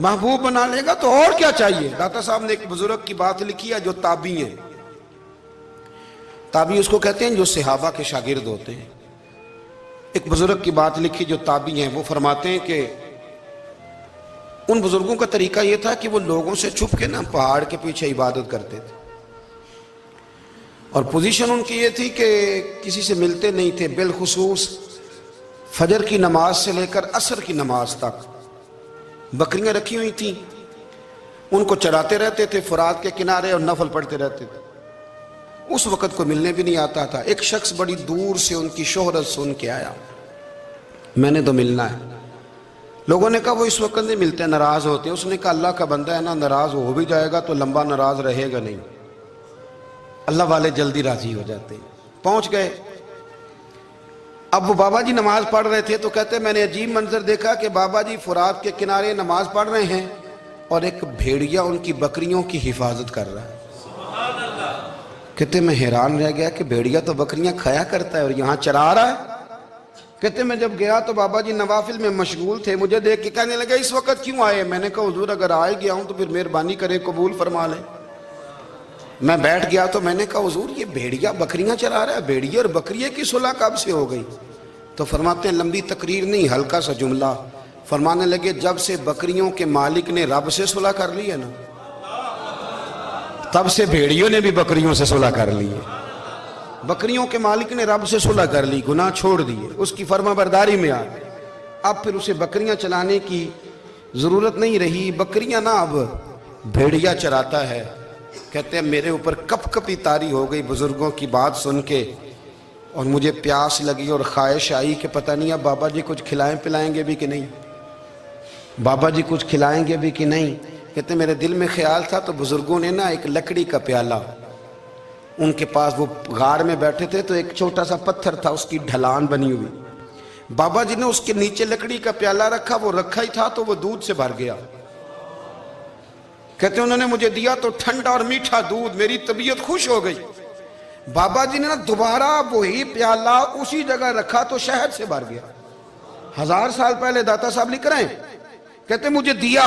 محبوب بنا لے گا تو اور کیا چاہیے. داتا صاحب نے ایک بزرگ کی بات لکھی ہے جو تابعی ہیں. تابعی اس کو کہتے ہیں جو صحابہ کے شاگرد ہوتے ہیں. ایک بزرگ کی بات لکھی جو تابعی ہیں. وہ فرماتے ہیں کہ ان بزرگوں کا طریقہ یہ تھا کہ وہ لوگوں سے چھپ کے نا پہاڑ کے پیچھے عبادت کرتے تھے. اور پوزیشن ان کی یہ تھی کہ کسی سے ملتے نہیں تھے. بالخصوص فجر کی نماز سے لے کر عصر کی نماز تک بکریاں رکھی ہوئی تھیں. ان کو چراتے رہتے تھے فرات کے کنارے اور نفل پڑھتے رہتے تھے. اس وقت کو ملنے بھی نہیں آتا تھا. ایک شخص بڑی دور سے ان کی شہرت سن کے آیا, میں نے تو ملنا ہے. لوگوں نے کہا وہ اس وقت نہیں ملتے, ناراض ہوتے. اس نے کہا اللہ کا بندہ ہے نا, ناراض ہو بھی جائے گا تو لمبا ناراض رہے گا نہیں. اللہ والے جلدی راضی ہو جاتے ہیں. پہنچ گئے. اب وہ بابا جی نماز پڑھ رہے تھے تو کہتے میں نے عجیب منظر دیکھا کہ بابا جی فرات کے کنارے نماز پڑھ رہے ہیں اور ایک بھیڑیا ان کی بکریوں کی حفاظت کر رہا ہے. کہتے میں حیران رہ گیا کہ بھیڑیا تو بکریاں کھایا کرتا ہے اور یہاں چرا رہا ہے. کہتے میں جب گیا تو بابا جی نوافل میں مشغول تھے. مجھے دیکھ کے کہنے لگا اس وقت کیوں آئے؟ میں نے کہا حضور اگر آئے گیا ہوں تو پھر مہربانی کرے قبول فرما لیں. میں بیٹھ گیا تو میں نے کہا حضور یہ بھیڑیا بکریاں چرا رہا ہے, بھیڑیا اور بکریے کی صلح کب سے ہو گئی؟ تو فرماتے ہیں لمبی تقریر نہیں, ہلکا سا جملہ. فرمانے لگے جب سے بکریوں کے مالک نے رب سے صلح کر لی ہے نا, تب سے بھیڑیوں نے بھی بکریوں سے صلح کر لی ہے. بکریوں کے مالک نے رب سے صلح کر لی, گناہ چھوڑ دیے, اس کی فرما برداری میں آ گئے. اب پھر اسے بکریاں چلانے کی ضرورت نہیں رہی. بکریاں نا اب بھیڑیا چراتا ہے. کہتے ہیں میرے اوپر کپ کپی طاری ہو گئی بزرگوں کی بات سن کے, اور مجھے پیاس لگی اور خواہش آئی کہ پتہ نہیں اب بابا جی کچھ کھلائیں پلائیں گے بھی کہ نہیں, بابا جی کچھ کھلائیں گے بھی کہ نہیں. کہتے میرے دل میں خیال تھا تو بزرگوں نے نا ایک لکڑی کا پیالہ, ان کے پاس وہ غار میں بیٹھے تھے تو ایک چھوٹا سا پتھر تھا, اس کی ڈھلان بنی ہوئی. بابا جی نے اس کے نیچے لکڑی کا پیالہ رکھا, وہ رکھا ہی تھا تو وہ دودھ سے بھر گیا. کہتے انہوں نے مجھے دیا تو ٹھنڈا اور میٹھا دودھ, میری طبیعت خوش ہو گئی. بابا جی نے نا دوبارہ وہی پیالہ اسی جگہ رکھا تو شہد سے بھر گیا. 1000 سال پہلے داتا صاحب لکھ رہے ہیں. کہتے مجھے دیا.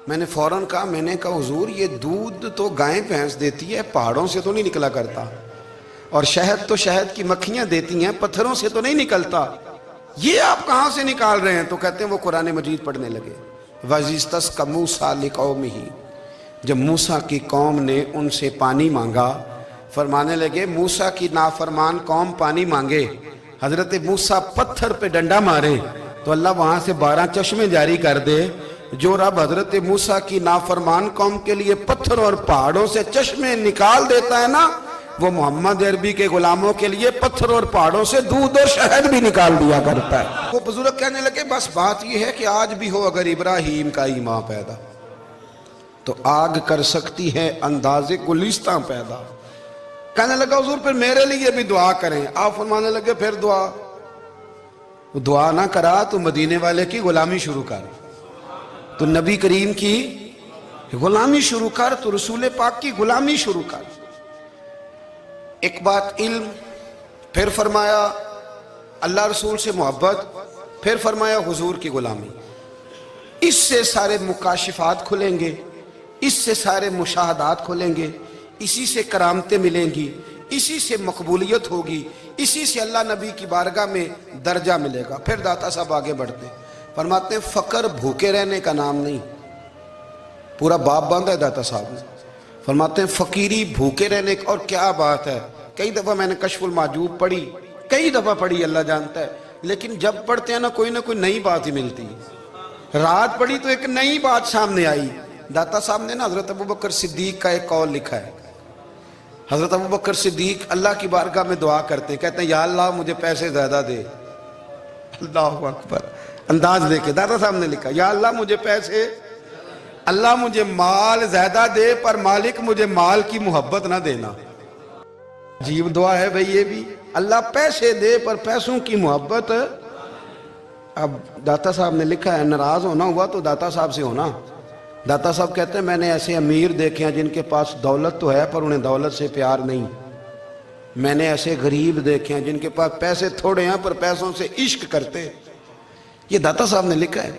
میں نے فوراً کہا, میں نے کہا حضور یہ دودھ تو گائیں بھینس دیتی ہے, پہاڑوں سے تو نہیں نکلا کرتا, اور شہد تو شہد کی مکھیاں دیتی ہیں, پتھروں سے تو نہیں نکلتا, یہ آپ کہاں سے نکال رہے ہیں؟ تو کہتے ہیں وہ قرآن مجید پڑھنے لگے. وَإِذِ اسْتَسْقَى مُوسَىٰ لِقَوْمِهِ, جب موسیٰ کی قوم نے ان سے پانی مانگا, فرمانے لگے موسیٰ کی نافرمان قوم پانی مانگے, حضرت موسیٰ پتھر پہ ڈنڈا مارے تو اللہ وہاں سے 12 چشمے جاری کر دے. جو رب حضرت موسیٰ کی نافرمان قوم کے لیے پتھر اور پہاڑوں سے چشمے نکال دیتا ہے نا, وہ محمد عربی کے غلاموں کے لیے پتھر اور پہاڑوں سے دودھ اور شہد بھی نکال دیا کرتا ہے. وہ بزرگ کہنے لگے بس بات یہ ہے کہ آج بھی ہو اگر ابراہیم کا ہی ماں پیدا تو آگ کر سکتی ہے انداز گلستاں پیدا. کہنے لگا حضور پھر میرے لیے بھی دعا کریں. آپ فرمانے لگے پھر دعا نہ کرا تو مدینے والے کی غلامی شروع کر, تو نبی کریم کی غلامی شروع کر, تو رسول پاک کی غلامی شروع کر. ایک بات علم, پھر فرمایا اللہ رسول سے محبت, پھر فرمایا حضور کی غلامی. اس سے سارے مکاشفات کھلیں گے, اس سے سارے مشاہدات کھلیں گے, اسی سے کرامتیں ملیں گی, اسی سے مقبولیت ہوگی, اسی سے اللہ نبی کی بارگاہ میں درجہ ملے گا. پھر داتا صاحب آگے بڑھتے ہیں, فرماتے ہیں فقر بھوکے رہنے کا نام نہیں. پورا باب باندھا ہے داتا صاحب نے. فرماتے ہیں فقیری بھوکے رہنے کا, اور کیا بات ہے. کئی دفعہ میں نے کشف المحجوب پڑھی, کئی دفعہ پڑھی, اللہ جانتا ہے, لیکن جب پڑھتے ہیں نا کوئی نئی بات ہی ملتی. رات پڑھی تو ایک نئی بات سامنے آئی. داتا صاحب نے نا حضرت ابوبکر صدیق کا ایک قول لکھا ہے. حضرت ابوبکر صدیق اللہ کی بارگاہ میں دعا کرتے ہیں, کہتے ہیں یا اللہ مجھے پیسے زیادہ دے. اللہ اکبر, انداز دیکھے داتا صاحب نے لکھا یا اللہ مجھے پیسے, اللہ مجھے مال زیادہ دے پر مالک مجھے مال کی محبت نہ دینا. عجیب دعا ہے بھئی یہ بھی, اللہ پیسے دے پر پیسوں کی محبت. اب داتا صاحب نے لکھا ہے ناراض ہونا ہوا تو داتا صاحب سے ہونا. داتا صاحب کہتے ہیں میں نے ایسے امیر دیکھے ہیں جن کے پاس دولت تو ہے پر انہیں دولت سے پیار نہیں. میں نے ایسے غریب دیکھے ہیں جن کے پاس پیسے تھوڑے ہیں پر پیسوں سے عشق کرتے. یہ داتا صاحب نے لکھا ہے.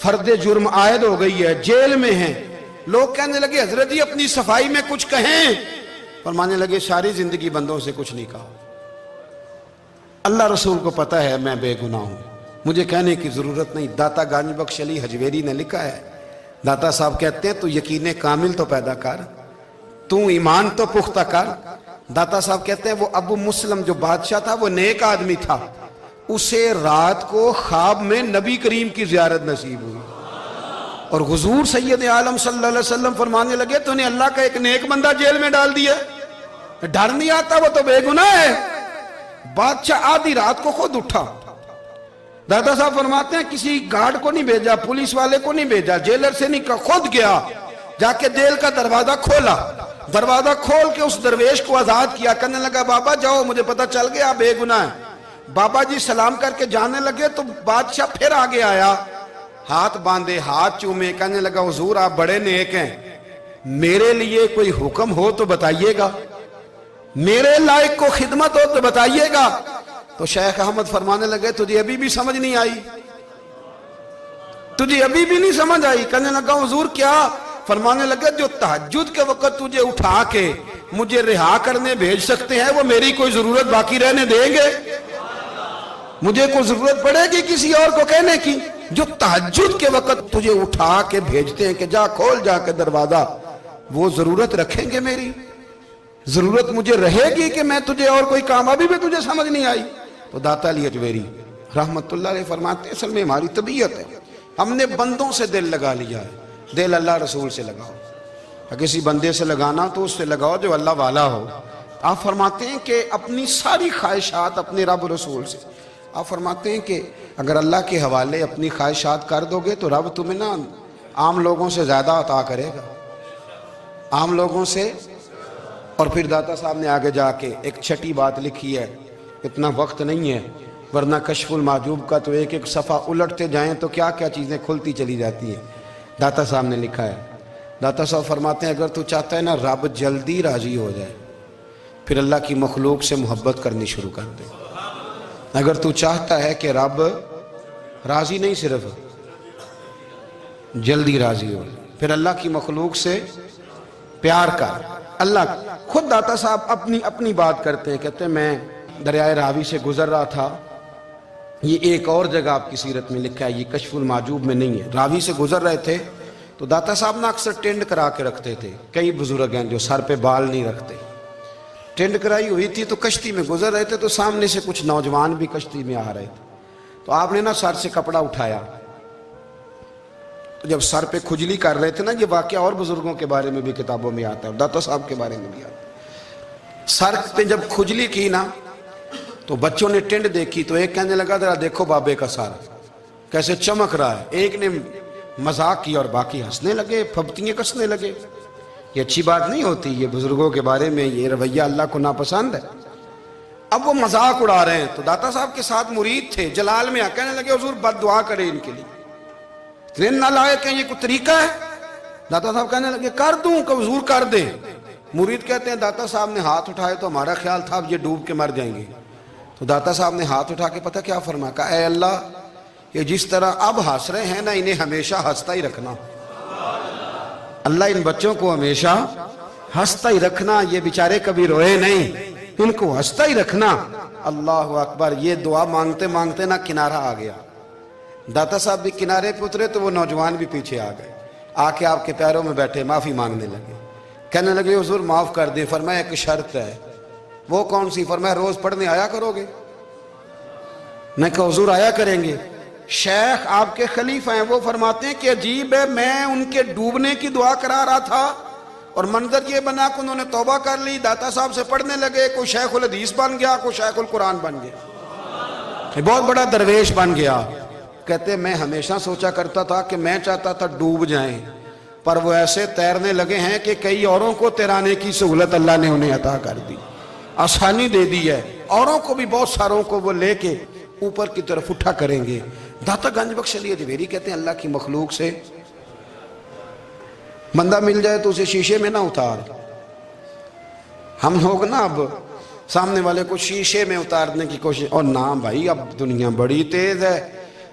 فرد جرم عائد ہو گئی ہے، جیل میں ہیں. لوگ کہنے لگے حضرت جی اپنی صفائی میں کچھ کہیں. فرمانے لگے ساری زندگی بندوں سے کچھ نہیں کہا. اللہ رسول کو پتا ہے میں بے گناہ ہوں، مجھے کہنے کی ضرورت نہیں. داتا گنج بخش علی حجویری نے لکھا ہے، داتا صاحب کہتے ہیں تو یقین کامل تو پیدا کر، تو ایمان تو پختہ کر. داتا صاحب کہتے ہیں وہ ابو مسلم جو بادشاہ تھا وہ نیک آدمی تھا، اسے رات کو خواب میں نبی کریم کی زیارت نصیب ہوئی اور حضور سید عالم صلی اللہ علیہ وسلم فرمانے لگے تو نے اللہ کا ایک نیک بندہ جیل میں ڈال دیا. ڈر نہیں آتا، وہ تو بے گناہ ہے. بادشاہ آدھی رات کو خود اٹھا. دادا صاحب فرماتے ہیں کسی گارڈ کو نہیں بھیجا، پولیس والے کو نہیں بھیجا، جیلر سے نہیں کہا، خود گیا. جا کے جیل کا دروازہ کھولا، دروازہ کھول کے اس درویش کو آزاد کیا. کہنے لگا بابا جاؤ، مجھے پتا چل گیا بے گناہ ہے. بابا جی سلام کر کے جانے لگے تو بادشاہ پھر آگے آیا، ہاتھ باندھے، ہاتھ چومے. کہنے لگا حضور آپ بڑے نیک ہیں، میرے لیے کوئی حکم ہو تو بتائیے گا، میرے لائق کو خدمت ہو تو بتائیے گا. تو شیخ احمد فرمانے لگے تجھے ابھی بھی سمجھ نہیں آئی، تجھے ابھی بھی نہیں سمجھ آئی. کہنے لگا حضور کیا؟ فرمانے لگے جو تہجد کے وقت تجھے اٹھا کے مجھے رہا کرنے بھیج سکتے ہیں وہ میری کوئی ضرورت باقی رہنے دیں گے؟ مجھے کوئی ضرورت پڑے گی کسی اور کو کہنے کی؟ جو تہجد کے وقت تجھے اٹھا کے بھیجتے ہیں کہ جا کھول جا کے دروازہ، وہ ضرورت رکھیں گے میری؟ ضرورت مجھے رہے گی کہ میں تجھے اور کوئی کام؟ ابھی بھی تجھے سمجھ نہیں آئی؟ تو داتا علی حجویری رحمت اللہ علیہ فرماتے ہیں اصل میں ہماری طبیعت ہے، ہم نے بندوں سے دل لگا لیا ہے. دل اللہ رسول سے لگاؤ. کسی بندے سے لگانا تو اس سے لگاؤ جو اللہ والا ہو. آپ فرماتے ہیں کہ اپنی ساری خواہشات اپنے رب رسول سے، آپ فرماتے ہیں کہ اگر اللہ کے حوالے اپنی خواہشات کر دو گے تو رب تمہیں نا عام لوگوں سے زیادہ عطا کرے گا، عام لوگوں سے. اور پھر داتا صاحب نے آگے جا کے ایک چھٹی بات لکھی ہے، اتنا وقت نہیں ہے ورنہ کشف المحجوب کا تو ایک ایک صفحہ الٹتے جائیں تو کیا کیا چیزیں کھلتی چلی جاتی ہیں. داتا صاحب نے لکھا ہے، داتا صاحب فرماتے ہیں اگر تو چاہتا ہے نا رب جلدی راضی ہو جائے پھر اللہ کی مخلوق سے محبت کرنی شروع کر دے. اگر تو چاہتا ہے کہ رب راضی نہیں صرف جلدی راضی ہو پھر اللہ کی مخلوق سے پیار کر. اللہ خود داتا صاحب اپنی بات کرتے ہیں، کہتے ہیں میں دریائے راوی سے گزر رہا تھا. یہ ایک اور جگہ آپ کی سیرت میں لکھا ہے، یہ کشف المحجوب میں نہیں ہے. راوی سے گزر رہے تھے تو داتا صاحب نے اکثر ٹینڈ کرا کے رکھتے تھے. کئی بزرگ ہیں جو سر پہ بال نہیں رکھتے، ٹینڈ کرائی ہوئی تھی تو کشتی میں گزر رہے تھے تو سامنے سے کچھ نوجوان بھی کشتی میں آ رہے تھے. تو آپ نے نا سر سے کپڑا اٹھایا، تو جب سر پہ کھجلی کر رہے تھے نا، یہ واقعہ اور بزرگوں کے بارے میں بھی کتابوں میں آتا ہے، داتا صاحب کے بارے میں بھی آتا ہے. سر پہ جب کھجلی کی نا تو بچوں نے ٹینڈ دیکھی تو ایک کہنے لگا ذرا دیکھو بابے کا سر کیسے چمک رہا ہے. ایک نے مذاق کی اور باقی ہنسنے لگے، پھپتیاں کسنے لگے. یہ اچھی بات نہیں ہوتی، یہ بزرگوں کے بارے میں یہ رویہ اللہ کو ناپسند ہے. اب وہ مذاق اڑا رہے ہیں تو داتا صاحب کے ساتھ مرید تھے جلال میں، کہنے لگے حضور بد دعا کرے ان کے لیے، اتنے نالائق ہیں، یہ کوئی طریقہ ہے؟ داتا صاحب کہنے لگے کر دوں کہ حضور کر دیں. مرید کہتے ہیں داتا صاحب نے ہاتھ اٹھائے تو ہمارا خیال تھا اب یہ ڈوب کے مر جائیں گے. تو داتا صاحب نے ہاتھ اٹھا کے پتہ کیا فرمایا؟ کہا اے اللہ یہ جس طرح اب ہنس رہے ہیں نا انہیں ہمیشہ ہنستا ہی رکھنا. اللہ ان بچوں کو ہمیشہ ہنستا ہی رکھنا، یہ بیچارے کبھی روئے نہیں، ان کو ہنستا ہی رکھنا. اللہ اکبر. یہ دعا مانگتے مانگتے نا کنارہ آ گیا. داتا صاحب بھی کنارے پہ اترے تو وہ نوجوان بھی پیچھے آ گئے، آ کے آپ کے پیروں میں بیٹھے معافی مانگنے لگے. کہنے لگے حضور معاف کر دیں. فرمایا ایک شرط ہے. وہ کون سی؟ فرمایا روز پڑھنے آیا کرو گے. میں کہا حضور آیا کریں گے. شیخ آپ کے خلیفہ ہیں، وہ فرماتے ہیں کہ عجیب ہے میں ان کے ڈوبنے کی دعا کرا رہا تھا اور منظر یہ بنا کہ انہوں نے توبہ کر لی، داتا صاحب سے پڑھنے لگے، کوئی شیخ الحدیث بن گیا، کوئی شیخ القرآن بن گیا، بہت بڑا درویش بن گیا. کہتے میں ہمیشہ سوچا کرتا تھا کہ میں چاہتا تھا ڈوب جائیں، پر وہ ایسے تیرنے لگے ہیں کہ کئی اوروں کو تیرانے کی سہولت اللہ نے انہیں عطا کر دی، آسانی دے دی ہے. اوروں کو بھی بہت ساروں کو وہ لے کے اوپر کی طرف اٹھا کریں گے. داتا گنج بخش علی حجویری کہتے ہیں اللہ کی مخلوق سے بندہ مل جائے تو اسے شیشے میں نہ اتار. ہم لوگ نا اب سامنے والے کو شیشے میں اتارنے کی کوشش، اور نہ بھائی اب دنیا بڑی تیز ہے،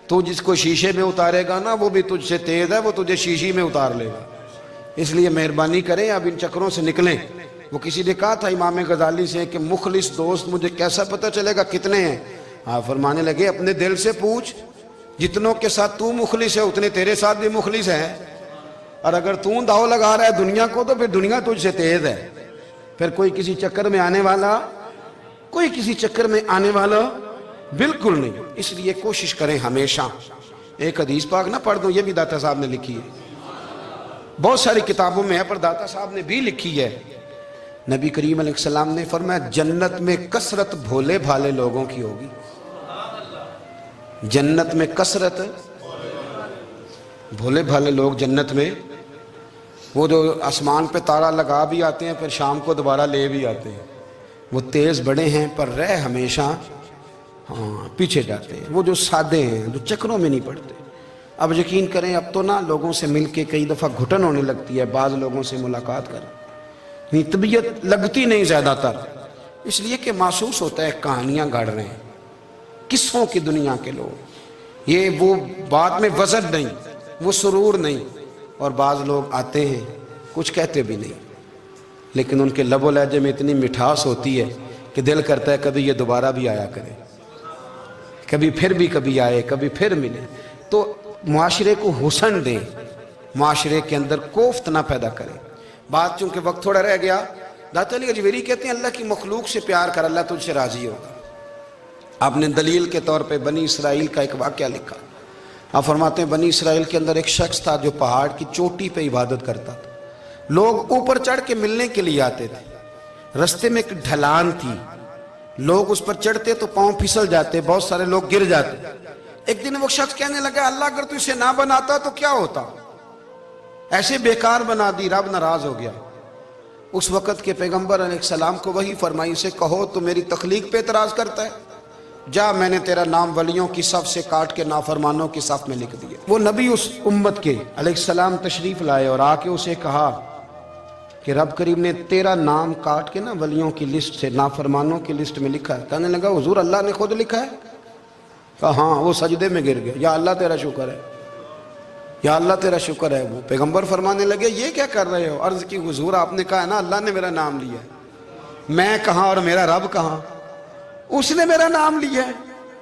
تو جس کو شیشے میں اتارے گا نا وہ بھی تجھ سے تیز ہے، وہ تجھے شیشی میں اتار لے گا. اس لیے مہربانی کریں اب ان چکروں سے نکلیں. وہ کسی نے کہا تھا امام غزالی سے کہ مخلص دوست مجھے کیسا پتہ چلے گا کتنے ہیں؟ فرمانے لگے اپنے دل سے پوچھ، جتنوں کے ساتھ تو مخلص ہے اتنے تیرے ساتھ بھی مخلص ہیں. اور اگر تو داؤ لگا رہا ہے دنیا کو تو پھر دنیا تجھ سے تیز ہے. پھر کوئی کسی چکر میں آنے والا بالکل نہیں. اس لیے کوشش کریں ہمیشہ. ایک حدیث پاک نہ پڑھ دوں، یہ بھی داتا صاحب نے لکھی ہے، بہت ساری کتابوں میں ہے پر داتا صاحب نے بھی لکھی ہے. نبی کریم علیہ السلام نے فرمایا جنت میں کثرت بھولے بھالے لوگوں کی ہوگی. جنت میں کثرت بھولے بھالے لوگ جنت میں، وہ جو آسمان پہ تارا لگا بھی آتے ہیں پھر شام کو دوبارہ لے بھی آتے ہیں. وہ تیز بڑے ہیں پر رہ ہمیشہ پیچھے جاتے ہیں. وہ جو سادے ہیں جو چکروں میں نہیں پڑتے. اب یقین کریں اب تو نا لوگوں سے مل کے کئی دفعہ گھٹن ہونے لگتی ہے. بعض لوگوں سے ملاقات کریں طبیعت لگتی نہیں زیادہ تر، اس لیے کہ محسوس ہوتا ہے کہانیاں گڑھ رہے ہیں، قصوں کی دنیا کے لوگ. یہ وہ بات میں وزن نہیں، وہ سرور نہیں. اور بعض لوگ آتے ہیں کچھ کہتے بھی نہیں، لیکن ان کے لب و لہجے میں اتنی مٹھاس ہوتی ہے کہ دل کرتا ہے کبھی یہ دوبارہ بھی آیا کرے، کبھی آئے، کبھی پھر ملے. تو معاشرے کو حسن دیں، معاشرے کے اندر کوفت نہ پیدا کریں. بات چونکہ وقت تھوڑا رہ گیا، داتا علی اجویری کہتے ہیں اللہ کی مخلوق سے پیار کر، اللہ تجھ سے راضی ہوگا. آپ نے دلیل کے طور پہ بنی اسرائیل کا ایک واقعہ لکھا. آپ فرماتے ہیں بنی اسرائیل کے اندر ایک شخص تھا جو پہاڑ کی چوٹی پہ عبادت کرتا تھا. لوگ اوپر چڑھ کے ملنے کے لیے آتے تھے. رستے میں ایک ڈھلان تھی، لوگ اس پر چڑھتے تو پاؤں پھسل جاتے، بہت سارے لوگ گر جاتے. ایک دن وہ شخص کہنے لگا اللہ اگر تو اسے نہ بناتا تو کیا ہوتا، ایسے بیکار بنا دی. رب ناراض ہو گیا. اس وقت کے پیغمبر علیہ السلام کو وہی فرمائی اسے کہو تو میری تخلیق پہ اعتراض کرتا ہے، جا میں نے تیرا نام ولیوں کی صف سے کاٹ کے نافرمانوں کی صف میں لکھ دیا. وہ نبی اس امت کے علیہ السلام تشریف لائے اور آ کے اسے کہا کہ رب کریم نے تیرا نام کاٹ کے نا ولیوں کی لسٹ سے نافرمانوں کی لسٹ میں لکھا ہے. کہنے لگا حضور اللہ نے خود لکھا ہے؟ کہا ہاں. وہ سجدے میں گر گئے، یا اللہ تیرا شکر ہے، یا اللہ تیرا شکر ہے. وہ پیغمبر فرمانے لگے یہ کیا کر رہے ہو؟ عرض کی حضور آپ نے کہا ہے نا اللہ نے میرا نام لیا ہے، میں کہاں اور میرا رب کہاں؟ اس نے میرا نام لیا ہے.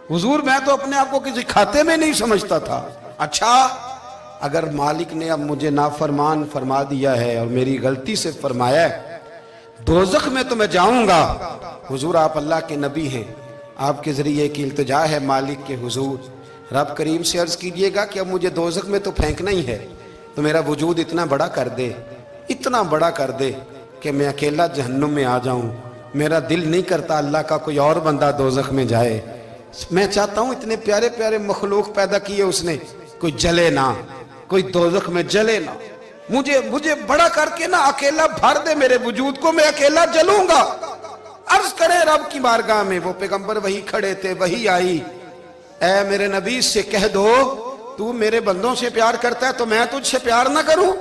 حضور میں تو اپنے آپ کو کسی کھاتے میں نہیں سمجھتا تھا. اچھا اگر مالک نے اب مجھے نافرمان فرما دیا ہے اور میری غلطی سے فرمایا ہے دوزخ میں تو میں جاؤں گا. حضور آپ اللہ کے نبی ہیں، آپ کے ذریعے کی التجا ہے مالک کے حضور، رب کریم سے عرض کیجئے گا کہ اب مجھے دوزخ میں تو پھینکنا ہی ہے تو میرا وجود اتنا بڑا کر دے، اتنا بڑا کر دے کہ میں اکیلا جہنم میں آ جاؤں. میرا دل نہیں کرتا اللہ کا کوئی اور بندہ دوزخ میں جائے. میں چاہتا ہوں اتنے پیارے پیارے مخلوق پیدا کیے اس نے، کوئی جلے نہ، کوئی دوزخ میں جلے نہ. مجھے بڑا کر کے نہ اکیلا بھر دے میرے وجود کو، میں اکیلا جلوں گا. عرض کرے رب کی بارگاہ میں. وہ پیغمبر وہی کھڑے تھے، وہی آئی. اے میرے نبی سے کہہ دو تو میرے بندوں سے پیار کرتا ہے تو میں تجھ سے پیار نہ کروں؟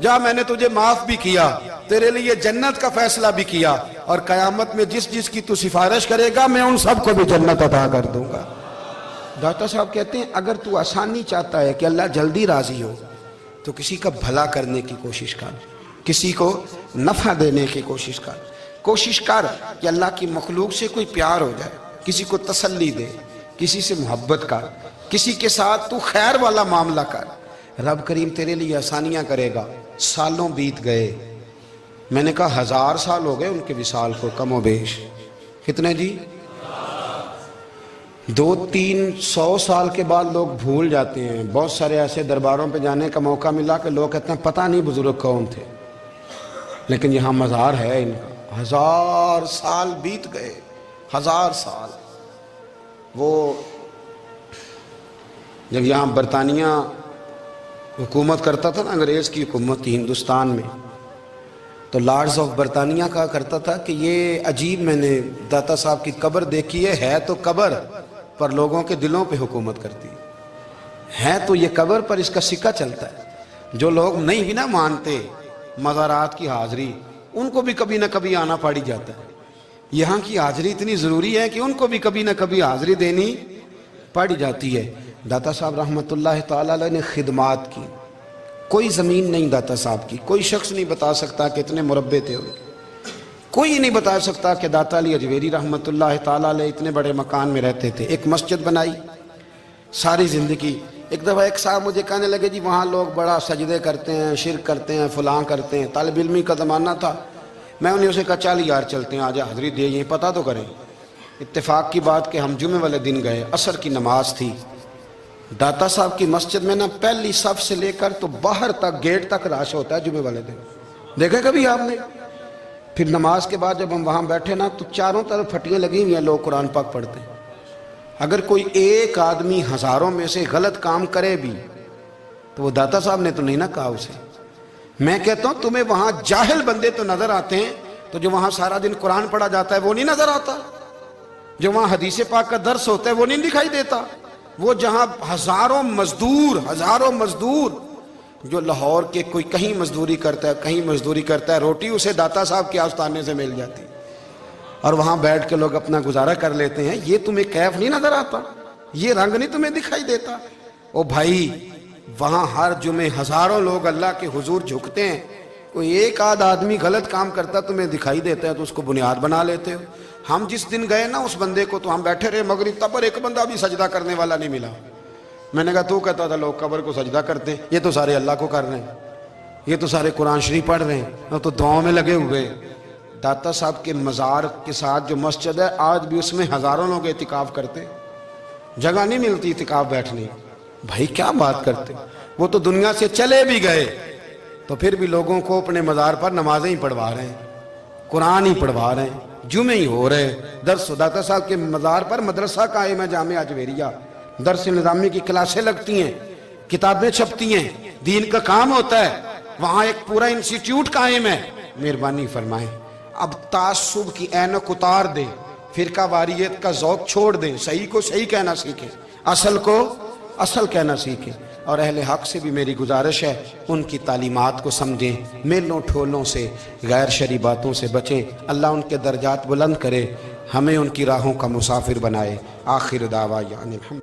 جا میں نے تجھے معاف بھی کیا، تیرے لیے جنت کا فیصلہ بھی کیا، اور قیامت میں جس کی تو سفارش کرے گا میں ان سب کو بھی جنت عطا کر دوں گا. داتا صاحب کہتے ہیں اگر تو آسانی چاہتا ہے کہ اللہ جلدی راضی ہو تو کسی کا بھلا کرنے کی کوشش کر، کسی کو نفع دینے کی کوشش کر. کوشش کر کہ اللہ کی مخلوق سے کوئی پیار ہو جائے، کسی کو تسلی دے، کسی سے محبت کر، کسی کے ساتھ تو خیر والا معاملہ کر. رب کریم تیرے لیے آسانیاں کرے گا. سالوں بیت گئے، میں نے کہا 1000 سال ہو گئے ان کے وصال کو کم و بیش. کتنے جی؟ 200-300 سال کے بعد لوگ بھول جاتے ہیں. بہت سارے ایسے درباروں پہ جانے کا موقع ملا کہ لوگ کہتے ہیں پتہ نہیں بزرگ کون تھے، لیکن یہاں مزار ہے ان کا. 1000 سال بیت گئے، 1000 سال. وہ جب یہاں برطانیہ حکومت کرتا تھا نا، انگریز کی حکومت تھی ہندوستان میں، تو لارڈز آف برطانیہ کہا کرتا تھا کہ یہ عجیب، میں نے داتا صاحب کی قبر دیکھی ہے تو قبر پر لوگوں کے دلوں پہ حکومت کرتی ہے تو یہ قبر پر اس کا سکہ چلتا ہے. جو لوگ نہیں بھی نہ مانتے مزارات کی حاضری، ان کو بھی کبھی نہ کبھی آنا پڑ جاتا ہے. یہاں کی حاضری اتنی ضروری ہے کہ ان کو بھی کبھی نہ کبھی حاضری دینی پڑ جاتی ہے. داتا صاحب رحمۃ اللہ تعالی علیہ نے خدمات کی، کوئی زمین نہیں داتا صاحب کی، کوئی شخص نہیں بتا سکتا کہ اتنے مربع تھے، کوئی نہیں بتا سکتا کہ داتا علی اجویری رحمۃ اللہ تعالی علیہ اتنے بڑے مکان میں رہتے تھے۔ ایک مسجد بنائی ساری زندگی۔ ایک دفعہ ایک صاحب مجھے کہنے لگے جی وہاں لوگ بڑا سجدے کرتے ہیں، شرک کرتے ہیں، فلاں کرتے ہیں، طالب علمی کا زمانہ تھا۔ میں انہیں اسے کہا چل یار چلتے ہیں، آجا حضری دے یہ پتہ تو کریں۔ اتفاق کی بات کہ ہم جمعے والے دن گئے، عصر کی نماز تھی، داتا صاحب کی مسجد میں نا پہلی صف سے لے کر تو باہر تک گیٹ تک رش ہوتا ہے جمعے والے دن، دیکھا کبھی آپ نے؟ پھر نماز کے بعد جب ہم وہاں بیٹھے نا تو چاروں طرف پھٹیاں لگی ہوئی ہیں، لوگ قرآن پاک پڑھتے ہیں۔ اگر کوئی ایک آدمی ہزاروں میں سے غلط کام کرے بھی تو وہ داتا صاحب نے تو نہیں نہ کہا اسے۔ میں کہتا ہوں تمہیں وہاں جاہل بندے تو نظر آتے ہیں، تو جو وہاں سارا دن قرآن پڑھا جاتا ہے وہ نہیں نظر آتا؟ جو وہاں حدیث پاک کا درس ہوتا ہے وہ نہیں دکھائی دیتا؟ وہ جہاں ہزاروں مزدور جو لاہور کے کوئی کہیں مزدوری کرتا ہے، کہیں مزدوری کرتا ہے، روٹی اسے داتا صاحب کے آستانے سے مل جاتی، اور وہاں بیٹھ کے لوگ اپنا گزارا کر لیتے ہیں۔ یہ تمہیں کیف نہیں نظر آتا؟ یہ رنگ نہیں تمہیں دکھائی دیتا؟ او بھائی وہاں ہر جمعے ہزاروں لوگ اللہ کے حضور جھکتے ہیں، کوئی ایک آدھ آدمی غلط کام کرتا تمہیں دکھائی دیتا ہے تو اس کو بنیاد بنا لیتے ہو۔ ہم جس دن گئے نا اس بندے کو تو ہم بیٹھے رہے مغرب تک، پر ایک بندہ بھی سجدہ کرنے والا نہیں ملا۔ میں نے کہا تو کہتا تھا لوگ قبر کو سجدہ کرتے ہیں، یہ تو سارے اللہ کو کر رہے ہیں، یہ تو سارے قرآن شریف پڑھ رہے ہیں، وہ تو دعاؤں میں لگے ہوئے۔ داتا صاحب کے مزار کے ساتھ جو مسجد ہے آج بھی اس میں ہزاروں لوگ اعتکاف کرتے ہیں، جگہ نہیں ملتی اعتکاف بیٹھنے۔ بھائی کیا بات کرتے، وہ تو دنیا سے چلے بھی گئے تو پھر بھی لوگوں کو اپنے مزار پر نمازیں ہی پڑھوا رہے ہیں، قرآن ہی پڑھوا رہے ہیں، جمعے ہی ہو رہے درس۔ داتا صاحب کے مزار پر مدرسہ قائم ہے جامعہ اجویریہ، درس نظامی کی کلاسیں لگتی ہیں، کتابیں چھپتی ہیں، دین کا کام ہوتا ہے، وہاں ایک پورا انسٹیٹیوٹ قائم ہے۔ مہربانی فرمائیں اب تعصب کی اینک اتار دیں، فرقہ واریت کا ذوق چھوڑ دیں، صحیح کو صحیح کہنا سیکھیں، اصل کو اصل کہنا سیکھیں۔ اور اہل حق سے بھی میری گزارش ہے ان کی تعلیمات کو سمجھیں، میلوں ٹھولوں سے، غیر شرعی باتوں سے بچیں۔ اللہ ان کے درجات بلند کرے، ہمیں ان کی راہوں کا مسافر بنائے۔ آخر دعوانا الحمد